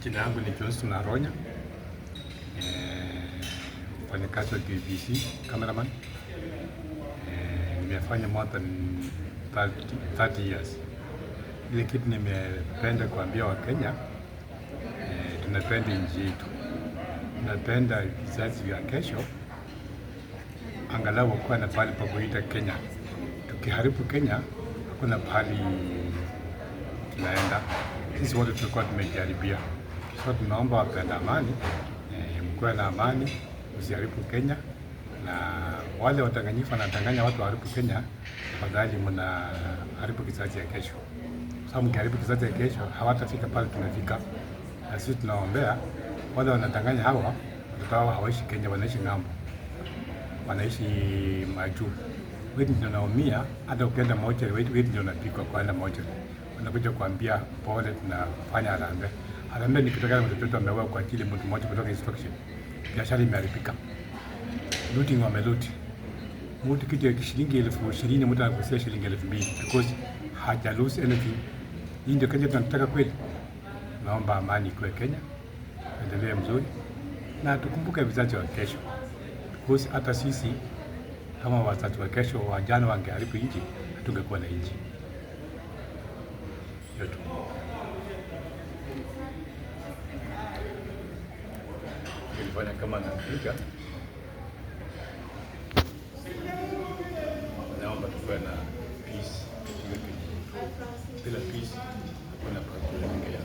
Jina langu ni Johnston Aronya, mfanyakazi wa KBC cameraman. Nimefanya more than 30 years. Ile kitu nimependa kuambia Wakenya, tunapenda nchi yetu, tunapenda vizazi vya kesho angalau kuwa na pahali pa kuita Kenya. Tukiharibu Kenya, hakuna pahali tunaenda. Sisi wote tulikuwa tumejaribia. So tunaomba wapenda amani, mkuwe na amani, usiharibu Kenya, na wale wadanganyifu wanadanganya watu waharibu Kenya, afadhali mnaharibu kizazi ya kesho. Sababu mkiharibu kizazi ya kesho, hawatafika pale tumefika. Na sisi tunaombea wale wanadanganya hawa, watoto hao hawaishi Kenya, wanaishi ng'ambo, wanaishi majuu. Wewe ndio unaumia, hata ukienda moja, wewe ndio unapigwa kwenda moja. Wanakuja kuambia pole, tunafanya harambee. Harambee ni kutokana na mtoto ameua kwa ajili mtu mmoja kutoka instruction. Biashara imeharibika. Looting wameloot. Mtu kitu shilingi 20,000 mtu anakusia shilingi 2,000 because haja lose anything. Hii ndio Kenya tunataka kweli. Naomba amani kwa Kenya. Endelee mzuri. Na tukumbuke vizazi wa kesho. Because hata sisi kama wazazi wa kesho wajana wangeharibu nchi, hatungekuwa na nchi. Yote. Nilifanya kama napiga. Naomba tuwe na peace. Bila peace, hakuna pa kuelekea.